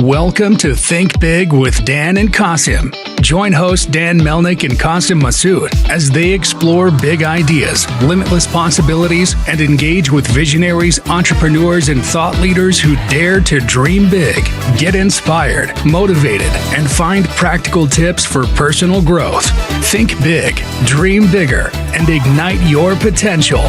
Welcome to Think Big with Dan and Qasim. Join hosts Dan Melnick and Qasim Masood as they explore big ideas, limitless possibilities, and engage with visionaries, entrepreneurs, and thought leaders who dare to dream big, get inspired, motivated, and find practical tips for personal growth. Think big, dream bigger, and ignite your potential.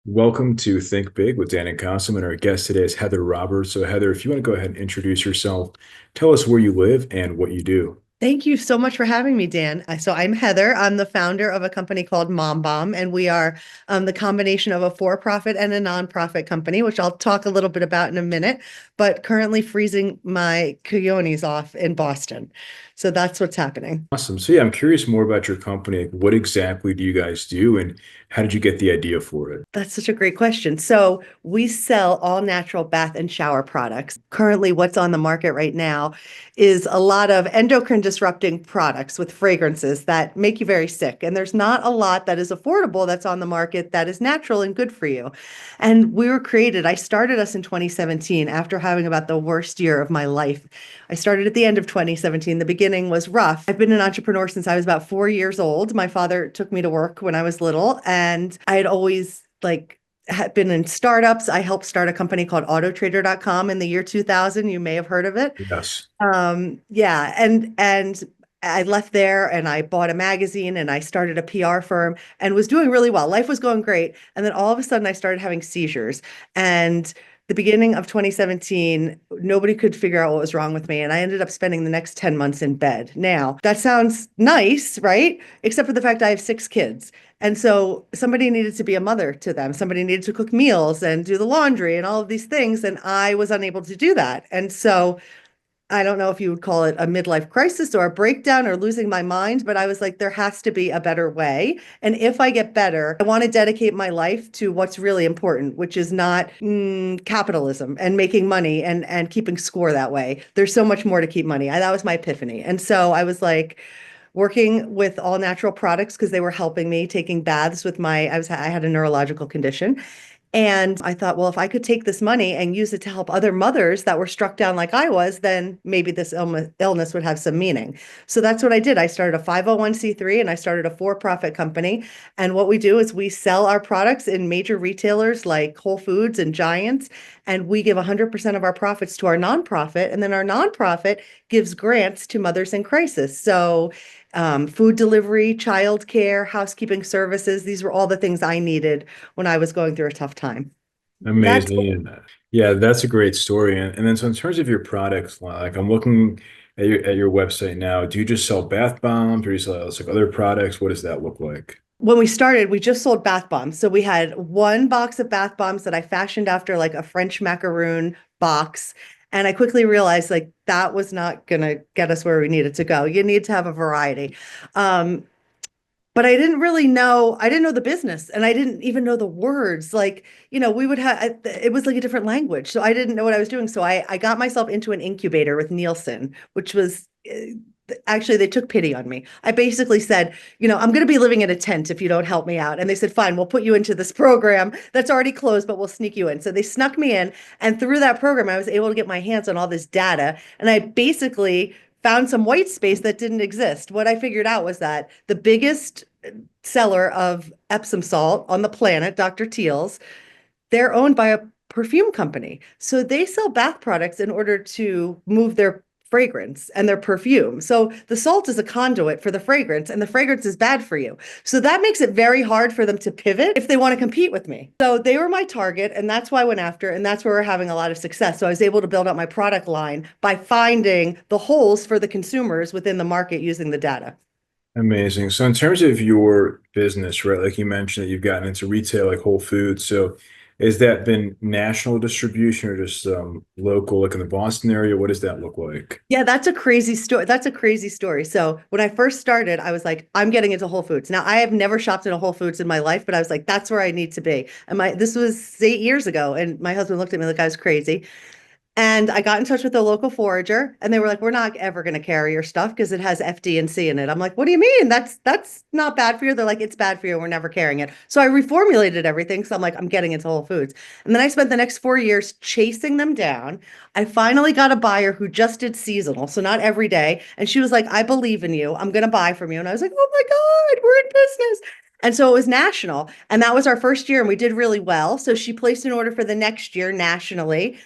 Welcome to Think Big with Dan and Qasim, and our guest today is Heather Roberts. So Heather, if you want to go ahead and introduce yourself, tell us where you live and what you do. Thank you so much for having me, Dan. So I'm Heather. I'm the founder of a company called Mom Bomb, and we are the combination of a for-profit and a nonprofit company, which I'll talk a little bit about in a minute, but currently freezing my coyotes off in Boston. So that's what's happening. Awesome. So yeah, I'm curious more about your company. What exactly do you guys do, and how did you get the idea for it? That's such a great question. So we sell all natural bath and shower products. Currently, what's on the market right now is a lot of endocrine disrupting products with fragrances that make you very sick. And there's not a lot that is affordable that's on the market that is natural and good for you. And I started us in 2017 after having about the worst year of my life. I started at the end of 2017. The beginning was rough. I've been an entrepreneur since I was about 4 years old. My father took me to work when I was little, and I had always had been in startups. I helped start a company called autotrader.com in the year 2000. You may have heard of it. Yes. Yeah. And I left there and I bought a magazine and I started a PR firm and was doing really well. Life was going great. And then all of a sudden I started having seizures. And the beginning of 2017, nobody could figure out what was wrong with me. And I ended up spending the next 10 months in bed. Now, that sounds nice, right? Except for the fact I have 6 kids. And so somebody needed to be a mother to them. Somebody needed to cook meals and do the laundry and all of these things. And I was unable to do that. And so I don't know if you would call it a midlife crisis or a breakdown or losing my mind, but I was like, there has to be a better way. And if I get better, I want to dedicate my life to what's really important, which is not capitalism and making money and keeping score that way. There's so much more to keep money. That was my epiphany. And so I was like, working with all natural products because they were helping me, taking baths with I had a neurological condition. And I thought, well, if I could take this money and use it to help other mothers that were struck down like I was, then maybe this illness would have some meaning. So that's what I did. I started a 501c3 and I started a for-profit company. And what we do is we sell our products in major retailers like Whole Foods and Giants, and we give 100% of our profits to our nonprofit. And then our nonprofit gives grants to mothers in crisis. So food delivery, childcare, housekeeping services. These were all the things I needed when I was going through a tough time. Amazing. Yeah, that's a great story. And then so in terms of your products, like I'm looking at your website now, do you just sell bath bombs or do you sell like other products? What does that look like? When we started, we just sold bath bombs. So we had one box of bath bombs that I fashioned after like a French macaroon box. And I quickly realized like that was not going to get us where we needed to go. You need to have a variety. But I didn't know the business and I didn't even know the words. Like, it was like a different language. So I didn't know what I was doing. So I got myself into an incubator with Nielsen, which was actually, they took pity on me. I basically said, I'm going to be living in a tent if you don't help me out. And they said, fine, we'll put you into this program that's already closed, but we'll sneak you in. So they snuck me in. And through that program, I was able to get my hands on all this data. And I basically found some white space that didn't exist. What I figured out was that the biggest seller of Epsom salt on the planet, Dr. Teal's, they're owned by a perfume company. So they sell bath products in order to move their fragrance and their perfume. So the salt is a conduit for the fragrance and the fragrance is bad for you. So that makes it very hard for them to pivot if they want to compete with me. So they were my target and that's why I went after and that's where we're having a lot of success. So I was able to build out my product line by finding the holes for the consumers within the market using the data. Amazing. So in terms of your business, right, like you mentioned that you've gotten into retail like Whole Foods. So has that been national distribution or just local, like in the Boston area? What does that look like? Yeah, that's a crazy story. So when I first started, I was like, I'm getting into Whole Foods. Now, I have never shopped in a Whole Foods in my life, but I was like, that's where I need to be. And this was 8 years ago. And my husband looked at me like I was crazy. And I got in touch with the local forager and they were like, we're not ever going to carry your stuff because it has FD and C in it. I'm like, what do you mean? That's not bad for you. They're like, it's bad for you. We're never carrying it. So I reformulated everything. So I'm like, I'm getting into Whole Foods. And then I spent the next 4 years chasing them down. I finally got a buyer who just did seasonal, so not every day. And she was like, I believe in you. I'm going to buy from you. And I was like, oh my God, we're in business. And so it was national. And that was our first year and we did really well. So she placed an order for the next year nationally.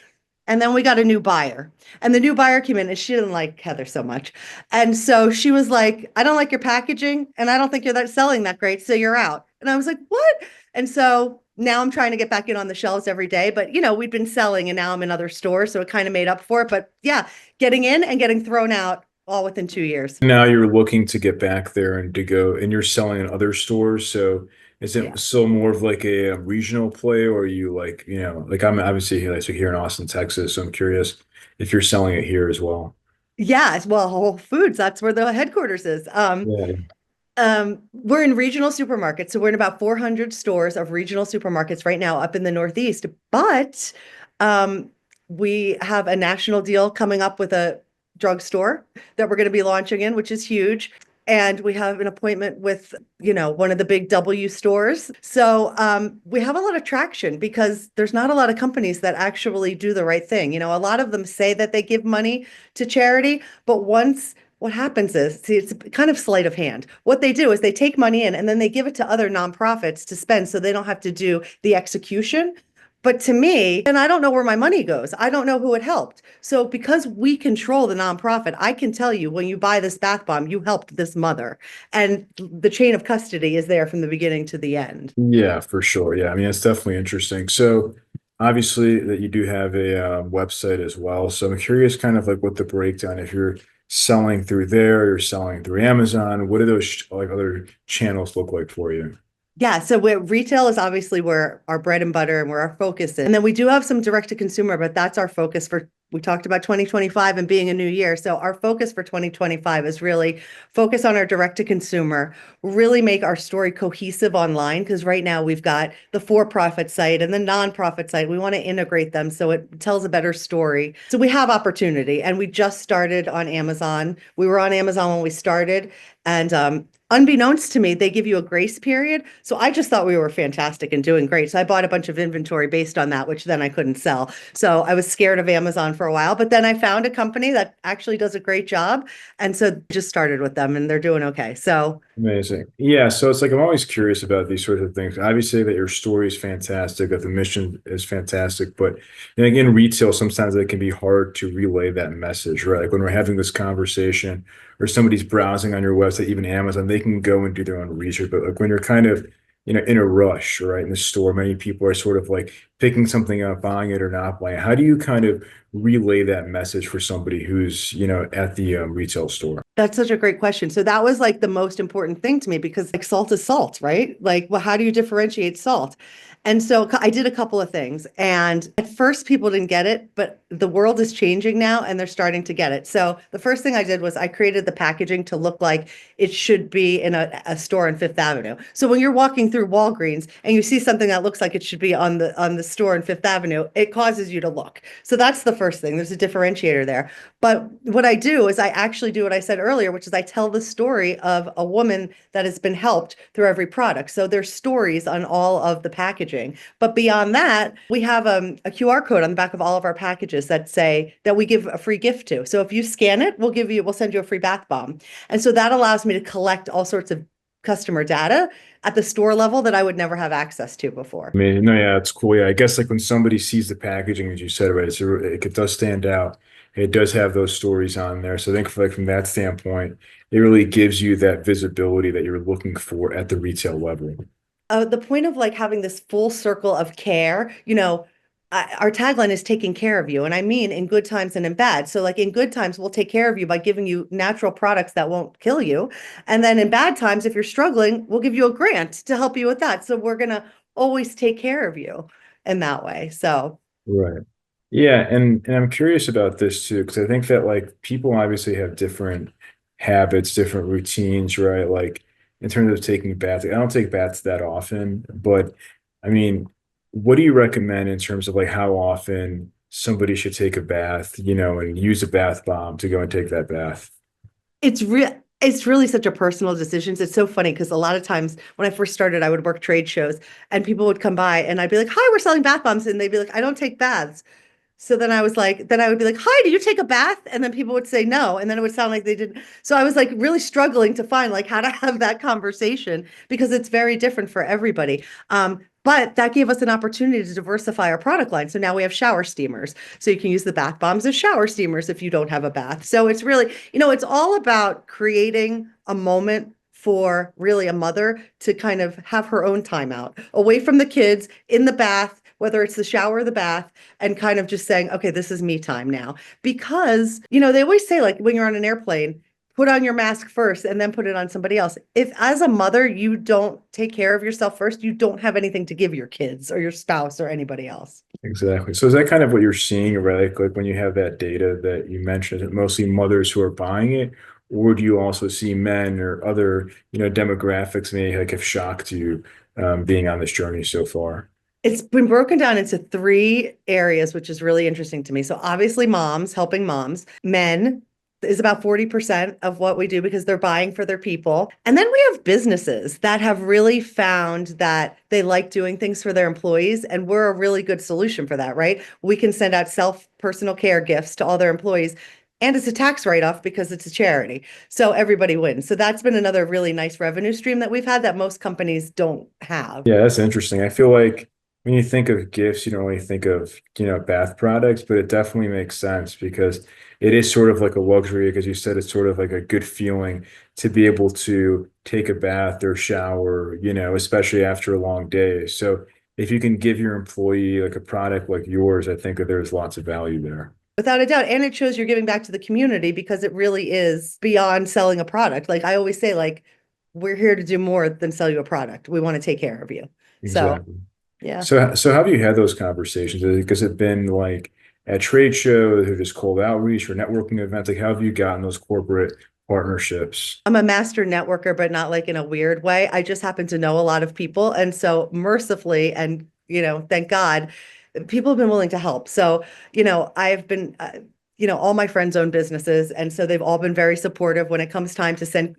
And then we got a new buyer. And the new buyer came in and she didn't like Heather so much. And so she was like, I don't like your packaging and I don't think you're that selling that great. So you're out. And I was like, what? And so now I'm trying to get back in on the shelves every day. But we'd been selling and now I'm in other stores. So it kind of made up for it. But yeah, getting in and getting thrown out all within 2 years. Now you're looking to get back there and to go, and you're selling in other stores. So is it Yeah. still more of like a, regional play, or are you like, like I'm obviously here, like here in Austin, Texas. So I'm curious if you're selling it here as well. Yeah. Well, Whole Foods, that's where the headquarters is. Yeah. We're in regional supermarkets. So we're in about 400 stores of regional supermarkets right now up in the Northeast. But um, we have a national deal coming up with a drugstore that we're going to be launching in, which is huge. And we have an appointment with, one of the big W stores. So we have a lot of traction because there's not a lot of companies that actually do the right thing. A lot of them say that they give money to charity, but once what happens is, see, it's kind of sleight of hand. What they do is they take money in and then they give it to other nonprofits to spend so they don't have to do the execution. But to me, and I don't know where my money goes. I don't know who it helped. So because we control the nonprofit, I can tell you when you buy this bath bomb, you helped this mother. And the chain of custody is there from the beginning to the end. Yeah, for sure. Yeah, I mean, it's definitely interesting. So obviously that you do have a website as well. So I'm curious kind of like what the breakdown, if you're selling through there, you're selling through Amazon, what do those like other channels look like for you? Yeah, so retail is obviously where our bread and butter and where our focus is. And then we do have some direct to consumer, but that's our focus we talked about 2025 and being a new year. So our focus for 2025 is really focus on our direct to consumer, really make our story cohesive online. Because right now we've got the for-profit site and the nonprofit site. We want to integrate them so it tells a better story. So we have opportunity and we just started on Amazon. We were on Amazon when we started and unbeknownst to me, they give you a grace period. So I just thought we were fantastic and doing great. So I bought a bunch of inventory based on that, which then I couldn't sell. So I was scared of Amazon for a while, but then I found a company that actually does a great job. And so just started with them and they're doing okay. So Amazing. Yeah, so it's like I'm always curious about these sorts of things. Obviously, that your story is fantastic, that the mission is fantastic, but again, retail sometimes it can be hard to relay that message, right? Like when we're having this conversation, or somebody's browsing on your website, even Amazon, they can go and do their own research. But like when you're kind of in a rush, right, in the store, many people are sort of like picking something up, buying it or not buying it. How do you kind of relay that message for somebody who's at the retail store? that's such a great question. So that was like the most important thing to me because like salt is salt, right? Like, well, how do you differentiate salt? And so I did a couple of things. And at first, people didn't get it, but the world is changing now and they're starting to get it. So the first thing I did was I created the packaging to look like it should be in a store on Fifth Avenue. So when you're walking through Walgreens and you see something that looks like it should be on the store on Fifth Avenue, it causes you to look. So that's the first thing. There's a differentiator there. But what I do is I actually do what I said earlier, which is I tell the story of a woman that has been helped through every product. So there's stories on all of the packaging. But beyond that, we have a QR code on the back of all of our packages that say that we give a free gift to. So if you scan it, we'll send you a free bath bomb. And so that allows me to collect all sorts of customer data at the store level that I would never have access to before. I mean, no, yeah, it's cool. Yeah, I guess like when somebody sees the packaging, as you said, right, it does stand out. It does have those stories on there. So I think like from that standpoint, it really gives you that visibility that you're looking for at the retail level. The point of like having this full circle of care, our tagline is taking care of you. And I mean in good times and in bad. So like in good times, we'll take care of you by giving you natural products that won't kill you. And then in bad times, if you're struggling, we'll give you a grant to help you with that. So we're going to always take care of you in that way. So Right. Yeah, and I'm curious about this too, because I think that like people obviously have different habits, different routines, right? Like in terms of taking baths. I don't take baths that often, but I mean, what do you recommend in terms of like how often somebody should take a bath, and use a bath bomb to go and take that bath? It's really such a personal decision. It's so funny because a lot of times when I first started, I would work trade shows and people would come by and I'd be like, "Hi, we're selling bath bombs." And they'd be like, "I don't take baths." So then I would be like, "Hi, do you take a bath?" And then people would say no. And then it would sound like they didn't. So I was like really struggling to find like how to have that conversation because it's very different for everybody. But that gave us an opportunity to diversify our product line. So now we have shower steamers. So you can use the bath bombs as shower steamers if you don't have a bath. So it's really, it's all about creating a moment for really a mother to kind of have her own time out away from the kids in the bath, whether it's the shower or the bath, and kind of just saying, okay, this is me time now. Because, they always say, like, when you're on an airplane, put on your mask first and then put it on somebody else. If, as a mother, you don't take care of yourself first, you don't have anything to give your kids or your spouse or anybody else. Exactly. So is that kind of what you're seeing, right? Like when you have that data that you mentioned, is it mostly mothers who are buying it, or do you also see men or other, demographics may like have shocked you being on this journey so far? It's been broken down into three areas, which is really interesting to me. So obviously moms, helping moms, men is about 40% of what we do because they're buying for their people. And then we have businesses that have really found that they like doing things for their employees. And we're a really good solution for that, right? We can send out personal care gifts to all their employees. And it's a tax write-off because it's a charity. So everybody wins. So that's been another really nice revenue stream that we've had that most companies don't have. Yeah, that's interesting. I feel like when you think of gifts, you don't really think of, bath products, but it definitely makes sense because it is sort of like a luxury, because you said it's sort of like a good feeling to be able to take a bath or shower, especially after a long day. So if you can give your employee like a product like yours, I think that there's lots of value there. Without a doubt. And it shows you're giving back to the community because it really is beyond selling a product. Like I always say, like, we're here to do more than sell you a product. We want to take care of you. So, Exactly. yeah. So how have you had those conversations? Because it's been like at trade shows or just cold outreach or networking events? Like how have you gotten those corporate partnerships? I'm a master networker, but not like in a weird way. I just happen to know a lot of people. And so mercifully, and, thank God, people have been willing to help. So, I've been, all my friends own businesses. And so they've all been very supportive when it comes time to send,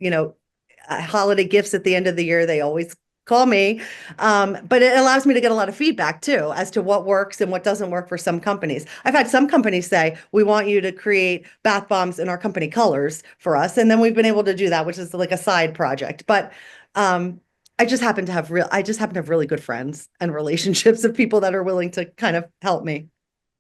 holiday gifts at the end of the year. They always call me. But it allows me to get a lot of feedback too, as to what works and what doesn't work for some companies. I've had some companies say, we want you to create bath bombs in our company colors for us. And then we've been able to do that, which is like a side project. But I just happen to have really good friends and relationships of people that are willing to kind of help me.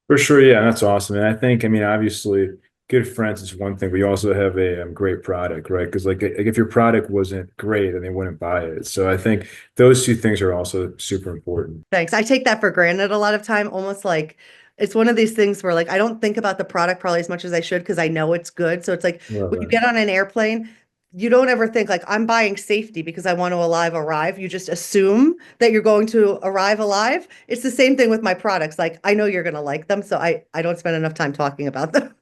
For sure, yeah, that's awesome. And I mean, obviously, good friends is one thing, but you also have a great product, right? Because like if your product wasn't great, then they wouldn't buy it. So I think those two things are also super important. Thanks. I take that for granted a lot of time, almost like it's one of these things where like I don't think about the product probably as much as I should because I know it's good. So it's like when you Right. get on an airplane, you don't ever think like I'm buying safety because I want to arrive. You just assume that you're going to arrive alive. It's the same thing with my products. Like I know you're going to like them, so I don't spend enough time talking about them.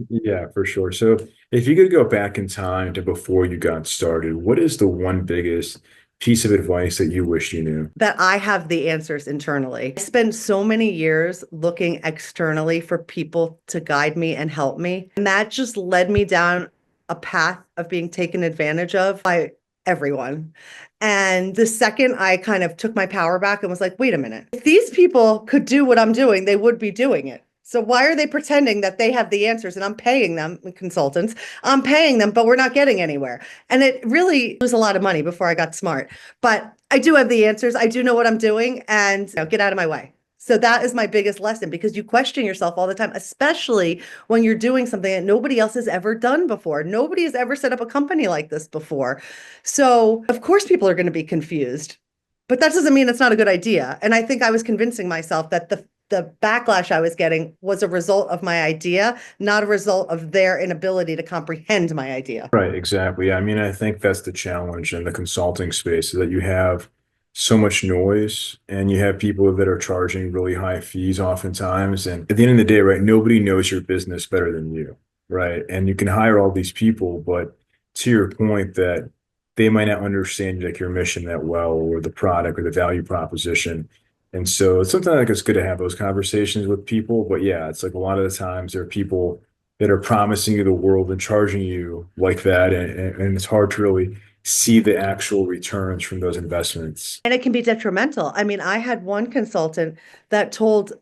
Yeah, for sure. So if you could go back in time to before you got started, what is the one biggest piece of advice that you wish you knew? That I have the answers internally. I spent so many years looking externally for people to guide me and help me. And that just led me down a path of being taken advantage of by everyone. And the second I kind of took my power back and was like, wait a minute, if these people could do what I'm doing, they would be doing it. So why are they pretending that they have the answers and I'm paying them, consultants, I'm paying them, but we're not getting anywhere. And it really was a lot of money before I got smart. But I do have the answers. I do know what I'm doing and get out of my way. So that is my biggest lesson because you question yourself all the time, especially when you're doing something that nobody else has ever done before. Nobody has ever set up a company like this before. So of course people are going to be confused, but that doesn't mean it's not a good idea. And I think I was convincing myself that the backlash I was getting was a result of my idea, not a result of their inability to comprehend my idea. Right, exactly. Yeah, I mean, I think that's the challenge in the consulting space is that you have so much noise and you have people that are charging really high fees oftentimes. And at the end of the day, right, nobody knows your business better than you, right? And you can hire all these people, but to your point that they might not understand like your mission that well or the product or the value proposition. And so it's something like it's good to have those conversations with people. But yeah, it's like a lot of the times there are people that are promising you the world and charging you like that. And it's hard to really see the actual returns from those investments. And it can be detrimental. I mean, I had one consultant that told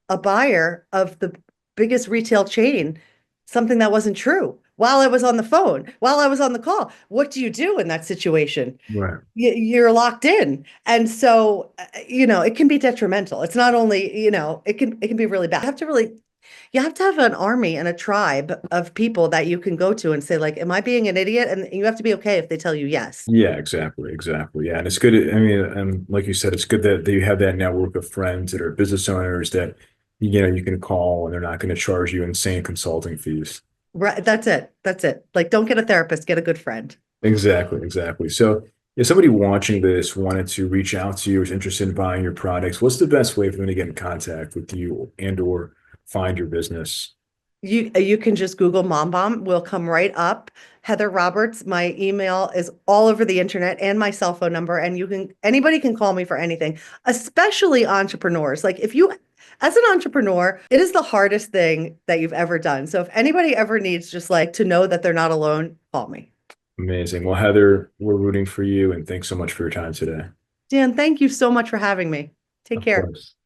a buyer of the biggest retail chain something that wasn't true while I was on the phone, while I was on the call. What do you do in that situation? Right. You're locked in. And so, it can be detrimental. It's not only, it can be really bad. You have to have an army and a tribe of people that you can go to and say, like, am I being an idiot? And you have to be okay if they tell you yes. Yeah, exactly, exactly. Yeah, and it's good. I mean, and like you said, it's good that you have that network of friends that are business owners that you can call and they're not going to charge you insane consulting fees. Right. That's it. That's it. Like, don't get a therapist, get a good friend. Exactly, exactly. So if somebody watching this wanted to reach out to you, is interested in buying your products, what's the best way for them to get in contact with you and or find your business? You can just Google Mom Bomb. We'll come right up. Heather Roberts. My email is all over the internet and my cell phone number. And anybody can call me for anything, especially entrepreneurs. Like if you, as an entrepreneur, it is the hardest thing that you've ever done. So if anybody ever needs just like to know that they're not alone, call me. Amazing. Well, Heather, we're rooting for you and thanks so much for your time today. Dan, thank you so much for having me. Take Of care. course.